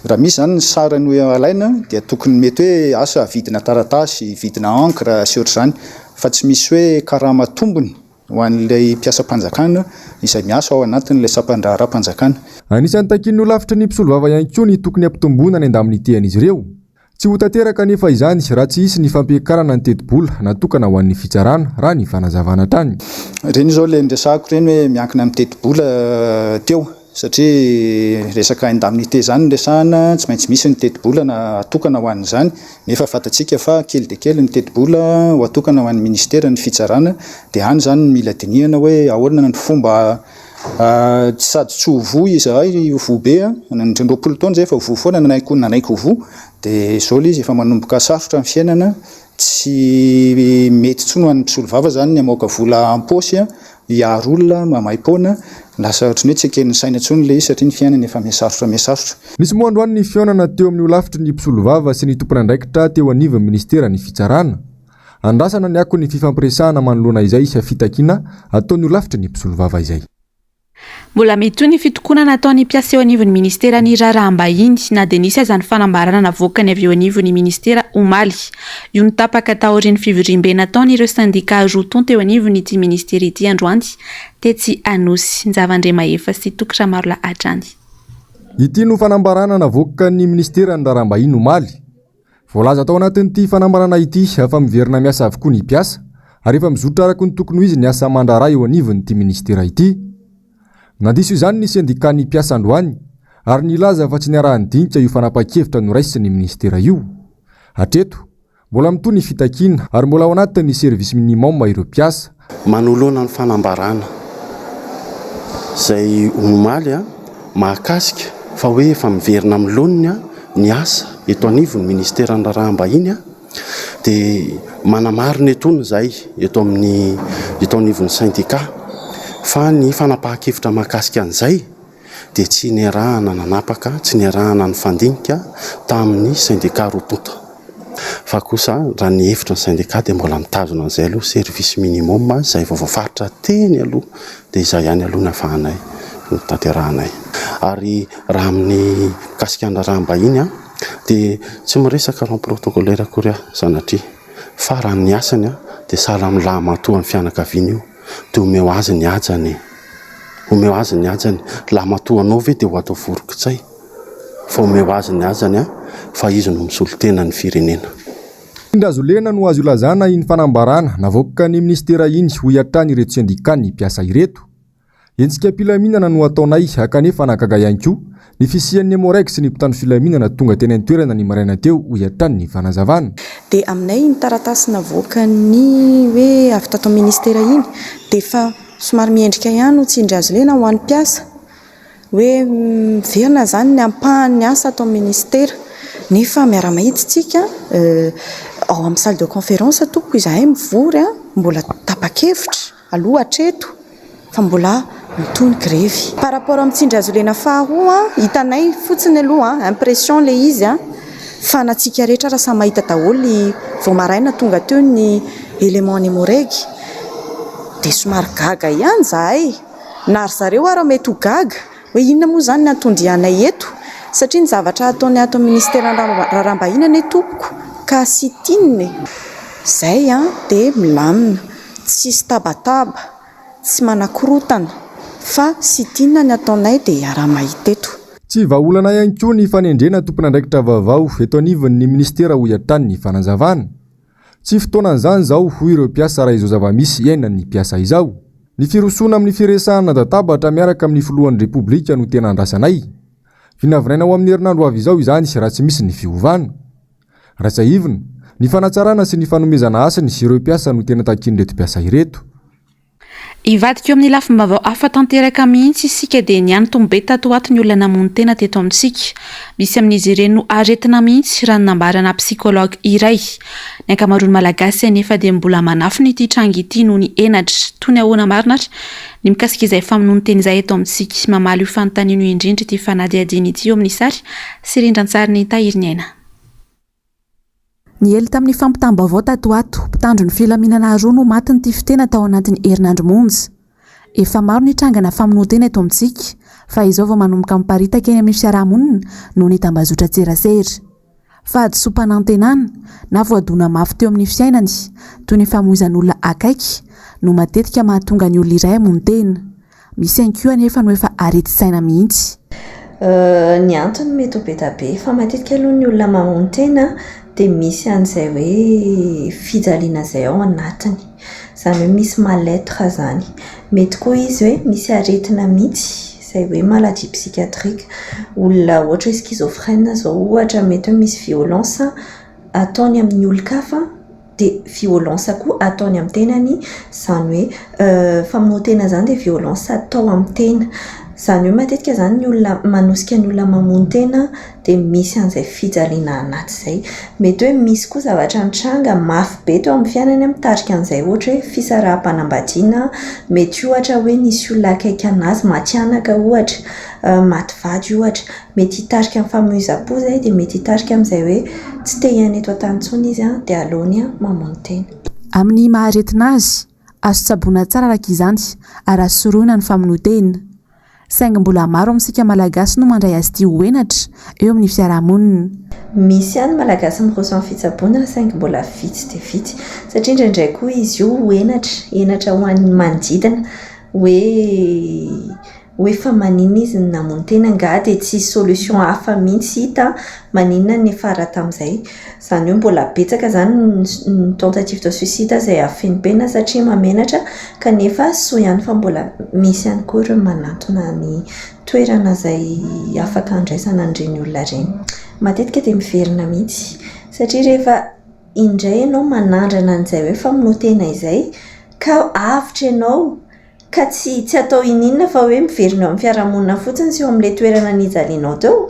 raha misy zany ny sarany hoe alaina dia tokony mety hoe asa vidina taratasy, vidina encre sy ohatr'izany, fa tsy misy hoe karama tombony ho an'ilay mpiasa-panjakana izay miasa ao anatin'ilay sampandra-ra-panjakana. Anisan'ny takin'ny ho lavitra ny mpisolo vava ihany koa ny tokony ampitomboana ny andamin'ny tehan'izy ireo. Tsy ho tanteraka nefa izany raha tsy hisy ny fampiakarana ny teti-bola natokana ho an'ny fitsarana raha ny fanazavana trany. Reny zao le ndresako reny hoe miankina amin'ny teti-bola teo, satria resaka indemnité zany resahana tsy maintsy misy ny teti-bola atokana ho an'izany, nefa fantatsika fa kely de kely ny teti-bola ho atokana ho an'ny ministera ny fitsarana, dia any zany mila dinihana hoe ahoana ny fomba sady tsy ho voa izahay ho be ny 20 taona zay efa voa foana nanaiky ho voa, dia zao le izy efa manomboka sarotra amin'ny fiainana, tsy mety tsony ho an'ny mpisolo vava zany ny amoaka vola am-paosy hiaro olona mamay-poana, lasa ohatrany hoe tsy eken'ny saina tsony le izy satria ny fiainana efa misarotra misarotra. Nisy moa androany ny fionana teo amin'ny holavitry ny mpisolo vava sy ny tompon'andraikitra teo anivon'ny ministera ny fitsarana. Andrasana ny ako ny fifampiresahana manoloana izay fitakiana ataon'ny holavitry ny mpisolo vava izay. Mbola mety ny fitokonana ataon'ny mpiasa eo anivon'ny ministera ny raharaham-bahiny na dia nisy aza ny fanambarana navoakany avy eo anivon'ny ministera omaly. Io ny tapaka taorian'ny fivoriam-bena ataon'ireo syndika roton teo anivon'ny ity ministera ity androany Tetsy Anosy Nzavandrema efa sy Tokotry Marola Atrany. Ity no fanambarana navoakany ministera ny raharaham-bahiny omaly. Voalaza tao anatin'ity fanambarana ity afa miverina miasa avokoa ny mpiasa ary efa mizotra araka ny tokony ho izy ny asa mandrara eo anivon'ity ministera ity. Nandiso izany ny syndikan'ny mpiasa androany ary nilaza fa tsy niarahany dinika io fanapa-kevitra noraisiny ministera io. Hatreto mbola mitony fitakiana ary mbola ao anatin'ny service minimum ireo mpiasa. Manoloana ny fanambarana izay omaly mahakasika fa hoe efa miverina amin'ny laoniny ny asa eto anivon'ny ministera ny raharaham-bahiny dia manamarina etony izay eto anivon'ny syndika fa ny fanapahan-kevitra mahakasika an'izay dia tsy niarahana nanapaka, tsy niarahana ny fandinika tamin'ny syndika rotonta, fa kosa raha ny hevitra ny syndika dia mbola mitazona an'izay aloha service minimum izay vao voafaritra teny aloha, dia izay ihany aloha nafahanay nitanterahanay. Ary raha amin'ny kasika ny raharaham-bahiny dia tsy miresaka raha protocolaire akory sanatria fa raha ny asany dia sahala amin'ny laha-matoa amin'ny fianakaviana io dia omeo azy ny ajany, laha matoanao ve dia ho atao vorokitsay, fa omeo azy ny ajany fa izy no misolo tena ny firenena. Indrazolena no azo ilazana iny fanambarana navoaka ny ministera iny ho hiatrany ireto syndika ny mpiasa ireto. Entsika filaminana no ataonay kanefa nagaga ihany koa ny fisian'ny Morex sy ny mpitandro filaminana tonga teny an-toerana ny maraina teo ho hiatrany ny fanazavana. Dia aminay ny taratasy navoaka ny hoe avy tato ministera iny dia fa somary miendrika ihany tsy indrazolena ho an'ny mpiasa hoe miverina zany ny ampahan'ny asa atao ministera, nefa miara-mahitsitsika ao amin'ny salle de conférence toko izahay mivory mbola tapa-kevitra aloha hatreto fa mbola mitony grevy par rapport amin'ny tsindrazolena faharoa hitanay fotsiny aloha impression le izy fa natsika rehetra raha samy mahita daholo vao maraina tonga teo ny élément ny moregy dia somary gaga ihany zahay na ry zareo raha mety ho gaga hoe inona moa zany ny antondianay eto satria ny zavatra ataony ato ministera raharaham-bahiny ane tompoko ka sy tininy zay dia milamina tsisy tabataba tsy manakorotana fa sy tinina ny ataonay dia ara-mahita eto. Tsy vahaolana ihany koa ny fanendrena tompon'andraikitra vaovao eto anivon'ny ministera ho hiatrany ny fanazavana. Tsy fotoanan'izany izao ho ireo mpiasa raha izao zava-misy iainan'ny mpiasa izao. Ny firosona amin'ny firesahana databatra miaraka amin'ny filohan'ny repoblika no tena andrasanay. Vinavinaina ao amin'ny herinandro avy izao izany raha tsy misy ny fiovana. Ratsahivina, ny fanatsarana sy ny fanomezana asa ny ireo mpiasa no tena takin'ireto mpiasa ireto. Ivadika eo amin'ny lafim-baovao afa-tanteraka mihitsy isika dia niany tombe tato ato ny olona namono tena teto amintsika. Misy amin'izy ireny no aretina mihitsy raha nambarana psikologa iray. Ny ankamaroany malagasy anefa dia mbola manafiny ity trango ity noho ny enatra toy ny ahoana marinatra ny mikasika izay famonoana teny izay eto amintsika. Mamaly io fanontaniana indrindra ity fanadihadiana ity eo amin'ny sary sy rindran-tsary Tahiriny Aina. Ny ely tamin'ny fampitam-baovao tato ato, mpitandro ny filaminana roa no maty ny tifitena tao anatin'ny herinandro monja. Efa maro ny trangana famonoana tena eto amintsika fa izao vao manomboka miparitaka eny amin'ny fiarahamonina no nitambazotra tserasera. Fa adisompanantenana na voadona mafy teo amin'ny fiainany toy ny famoizan'olona akaiky no matetika mahatonga ny olona iray hamontena. Misy ihany koa anefa no efa areti-tsaina mihitsy. Ny antony mety ho beta be fa matetika aloha ny olona mamontena dia misy an'izay hoe fijaliana izay ao anatiny. Izany hoe misy mal-être zany. Mety koa izy hoe misy aretina mihitsy izay hoe maladie psychiatrique. Olona ohatra hoe schizophrène zao ohatra mety hoe misy violence ataony amin'ny olon-kafa dia violence koa ataony amin'ny tenany. Izany hoe famontena zany dia violence atao amin'ny tena. Izany hoe matetika zany ny olona manosika ny olona mamontena dia misy an'izay fijaliana anaty izay. Mety hoe misy koa zavatra nitranga mafy be teo amin'ny fiainany mitarika an'izay ohatra hoe fisaraha-panambadiana. Mety ohatra hoe nisy olona akaiky anazy matianaka ohatra maty vady ohatra. Mety hitarika amin'ny famoizam-po izay dia mety hitarika amin'izay hoe tsy te hiaina eto an-tany izy dia aleony mamontena. Amin'ny maharetina azy azo tsaboina tsara araka izany ary azo soroina ny famonontena. Saingy mbola maro amintsika malagasy no mandray azy ity hoenatra eo amin'ny fiarahamonina. Misy ihany malagasy miroso amin'ny fitsaboana saingy mbola vitsy dia vitsy satria indraindray koa izy io henatra ho an'ny manodidina hoe fa maninona izy ny namontena nga dia tsy solution hafa mihitsy hita maninona ny fara tamin'izay. Izany hoe mbola betsaka zany ny tentative de suicide izay afenipena satria mamenatra kanefa soa ihany fa mbola misy ihany koa ireo manantona ny toerana izay afaka andraisana an'ireny olona ireny. Matetika dia miverina mihitsy satria rehefa indray ianao manandrana an'izay hoe famonontena izay ka avitra ianao ka tsy atao ininona fa hoe miverina amin'ny fiarahamonina fotsiny sy eo amin'ilay toerana nijalianao teo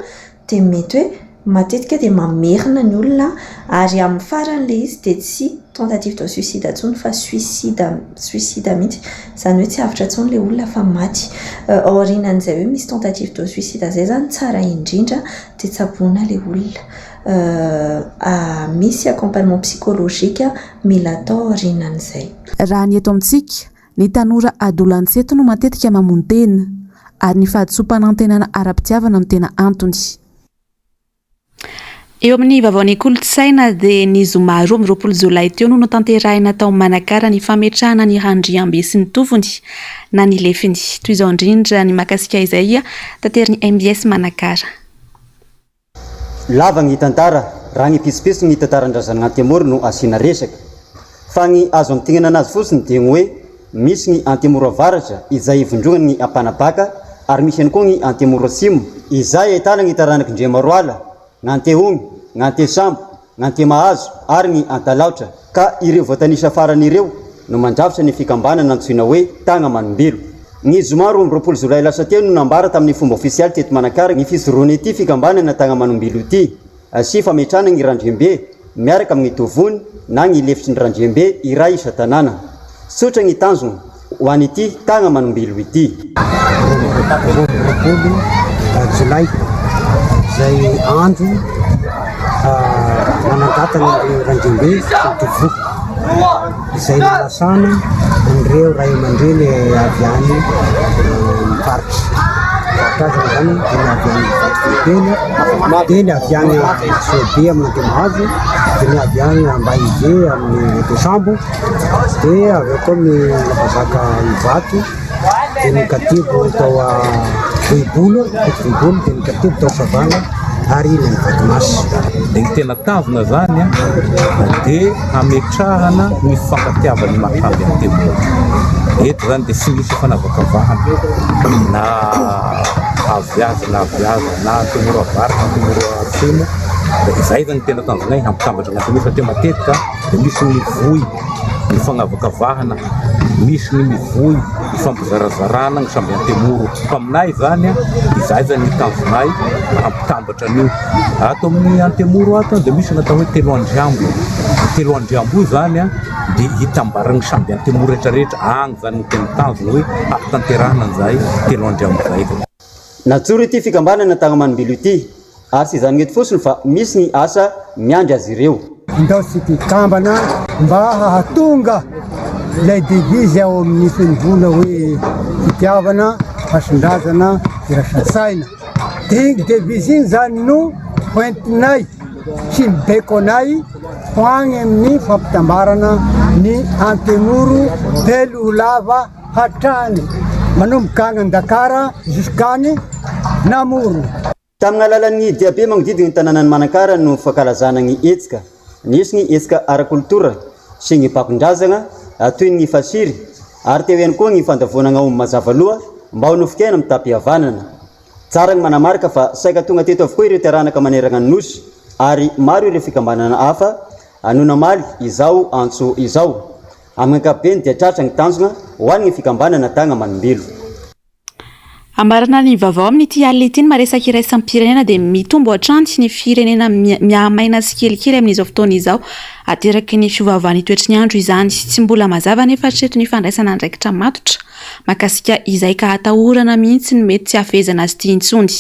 dia mety hoe matetika dia mamerina ny olona ary amin'ny faran'ilay izy dia tsy tentative de suicide intsony fa suicide mihitsy. Izany hoe tsy avitra intsony ilay olona fa maty. Aorianan'izay hoe misy tentative de suicide izay zany tsara indrindra dia tsaboina ilay olona. Misy accompagnement psychologique mila atao aorianan'izay. Raha ny eto amintsika ny tanora adolantseto no matetika mamontena ary ny fahadisom-panantenana ara-pitiavana no tena antony. Eo amin'ny vavaon'ny kolontsaina dia ny zoma 20 Jolay teo no tanterahina tao Manakara ny fametrahana ny handriambe sy ny tovony na ny lefiny. Toy izao indrindra ny makasika izay tanteriny MBS Manakara. Lava ny tantara raha ny pitsopitso ny tantaran-drazana Antemoro no asiana resaka. Fa ny azo amin'ntinana anazy fotsiny dia hoe misy ny Antemoro avaratra izay ivondrona ny ampanabaka ary misy ihany koa ny Antemoro atsimo izay ahitana ny Taranak'Andriamaroala, Gn'Antehony, Gn'Antesambo, Gn'Antemahazo ary ny Antalaotra. Ka ireo voatanisa farany ireo no mandrafitra ny fikambanana antsoina hoe Tagna Manombelo. Ny zoma 20 Jolay lasa teo no nambara tamin'ny fomba ofisialy teto Manakara ny fizoroana ity fikambanana Tagna Manombelo ity sy fametrahana ny randrembe miaraka amin'ny tovony na ny lefitry ny randrembe iray isa-tanàna. Sotra ny tanjona ho an'ity Tagna Manombelo ity. Jolay izay andro manangatana ireo randrembe tovoko izay nalasana an'ireo ray aman-dreny avy any miparitra. Karazana zany dia ny avy any Vato dia ny avy any Soabe amin'ny Antemahazo dia ny avy any Ambahive amin'ny Antesambo dia avy koa ny Lapazaka Ivato dia ny Katibo tao Vohibolo dia ny Katibo tao Savana ary ny Vatomasy. Dia ny tena tavina zany dia hametrahana ny fankatiavan'ny mahatamby Antemoro. Eto zany dia sy misy fanavakavahana na aviaza na Antemoro avaratra na Antemoro atsimo. Izay zany tena tanjonay hampitambatra ny Antemoro satria matetika dia misy ny voy ny fanavakavahana, misy ny mivoy ny fampizarazarana ny samby Antemoro. Fa aminay zany izay zany tanjonay hampitambatra an'io. Ato amin'ny Antemoro ato dia misy natao hoe telo andriambo. Telo andriambo io zany dia hitambarany samby Antemoro rehetrarehetra agny zany ny tena tanjona hoe hampitanterahana an'izay telo andriambo zay. Natsoro ity fikambanana Tagna Manombelo ity ary sy izany eto fotsiny fa misy ny asa miandry azy ireo. Indao sy mpikambana mba hahatonga ilay devizy ao amin'ny fenivola hoe fitiavana, fasindrazana irasasaina dia devizy iny zany no hoentinay sy mibeko anay ho agny amin'ny fampitambarana ny antemoro telo lava hatrany manomboka agny Dakara juskany Namoro. Tamina alalan'ny diabe magnodidina ny tanànan'ny Manakara no fankalazana ny hetsika. Nisy ny hetsika arakoltora sy ny bakondrazana toy ny fasiry ary teo ihany koa ny fandavonana omby mazava loha mba ho nofikena mitapi-havanana. Tsara ny manamarika fa saika tonga teto avokoa ireo tiaranaka manerana ny nosy ary maro ireo fikambanana hafa anona maly izao antso izao. Amin'ny ankapobeny dia tratra ny tanjona ho an'ny fikambanana tagna manimbelo. Ambarana ny vaovao amin'ity alina ity ny maresaka iraisan'ny pirenena dia mitombo hatrany ny firenena miamaina sy kelikely amin'izao fotoana izao ateraky ny fiovaovan'ny toetry ny andro izany tsy mbola mazava nefa hatreto ny fandraisana andraikitra matotra makasika izay ka hatahorana mihitsy ny mety tsy hafezana azy ity intsony.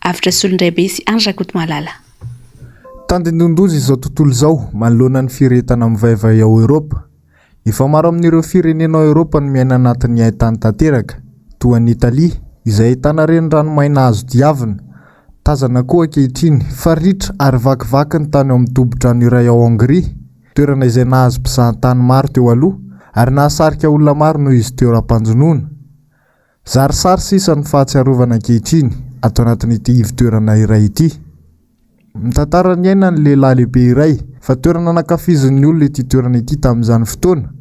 Avitra Solondraibe sy Andrakoto Malala. Tandindondozy izao tontolo izao manoloana ny firetana mivaivay ao Eoropa. Efa maro amin'ireo firenena ao Eoropa no miaina anatin'ny haintany tanteraka toa ny Italia izay ahitana reniranomaina azo diavina. Tazana koa ankehitriny fa ritra ary vakivaky ny tany ao amin'ny tobo-drano iray ao Hongria, toerana izay nahazo mpizahatany maro teo aloha ary nahasarika olona maro noho izy teo rahampanjonoana. Zarisary sisa ny fahatsiarovana ankehitriny ato anatin'ity ivon-toerana iray ity. Mitantara ny aina ny lehilahy lehibe iray fa toerana nankafizin'ny olona ity toerana ity tamin'izany fotoana.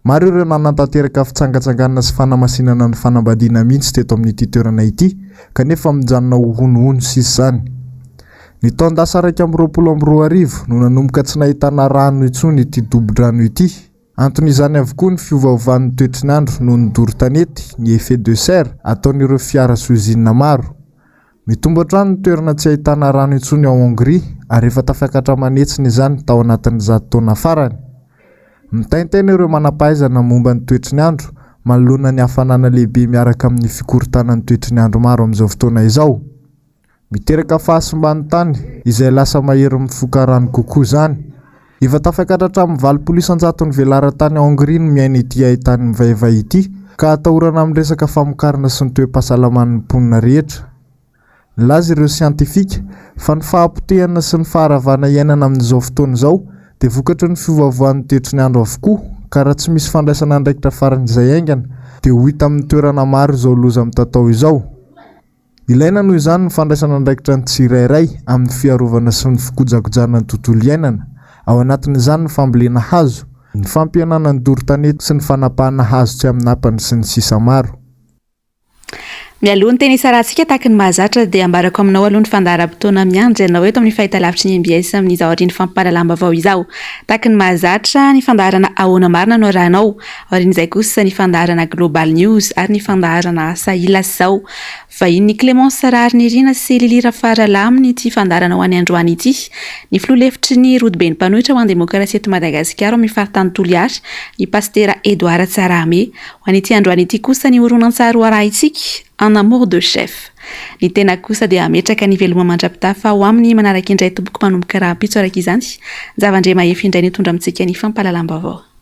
Maro ireo nanantanteraka fitsangatsanganana sy fanamasinana ny fanambadiana mihitsy teto amin'ity toerana ity kanefa mijanona ho honohono sisa izany. Ny taon-dasa 2022 no nanomboka tsy nahitana rano intsony ity dobo-drano ity. Anton'izany avokoa ny fiovaovan'ny toetry ny andro noho ny doro-tanety ny effet de serre ataon'ireo fiara sy ozinina maro. Mitombo hatrany ny toerana tsy ahitana rano intsony ao Hongria ary efa tafiakatra manetsina izany tao anatin'ny 100 taona farany. Mitaintaina ireo manampahaizana momba ny toetry ny andro manoloana ny hafanana lehibe miaraka amin'ny fikorontanan'ny toetry ny andro maro amin'izao fotoana izao. Miteraka fahasimban'ny tany izay lasa mahery mifoka rano kokoa izany. Efa tafiakatra hatramin'ny 900 ny velaran-tany ao Hongria no miaina ity haintany mivaivay ity ka atahorana amin'ny resaka famokarana sy ny toe-pahasalaman'ny mponina rehetra. Laza ireo siantifika fa ny fahampotehana sy ny faharavana iainana amin'izao fotoana izao dia vokatry ny fiovaovan'ny toetry ny andro avokoa ka raha tsy misy fandraisana andraikitra faran'izay aingana dia ho hita amin'ny toerana maro izao loza mitatao izao. Ilaina noho izany ny fandraisana andraikitra ny tsirairay amin'ny fiarovana sy ny fikojakojana ny tontolo iainana. Ao anatin'izany ny fambolena hazo, ny fampihenana ny doro-tanety sy ny fanapahana hazo tsy amin'ny napany sy ny sisa maro. Mialoha ny teny isarahantsika tahaky ny mahazatra dia ambarako aminao aloha ny fandaharam-potoana miandry ianao eto amin'ny fahitalavitry ny MBS amin'izao aorian'ny fampahalalam-baovao izao. Tahaky ny mahazatra ny fandaharana ahoana marina no rahanao, aorian'izay kosa ny fandaharana Global News ary ny fandaharana Sahila izao. Vahiny Clémence Rarnirina sy Lilira Faralaminy ity fandaharana ho an'ny androany ity. Ny filoha-hevitry ny Rodibeny Mpanohitra ho an'ny demokrasia eto Madagasikara amin'ny faritany Toliara, ny pastera Edouard Tsarame. Ho an'ity androany ity kosa ny horonan-tsary arahintsika en amour de chef. Ny tena kosa dia ametraka ny veloma mandrapitafa ho amin'ny manaraka indray tompoko manomboka raha pitso araka izany. Zavandre mahefy indray ny tondra amintsika ny fampahalalam-baovao.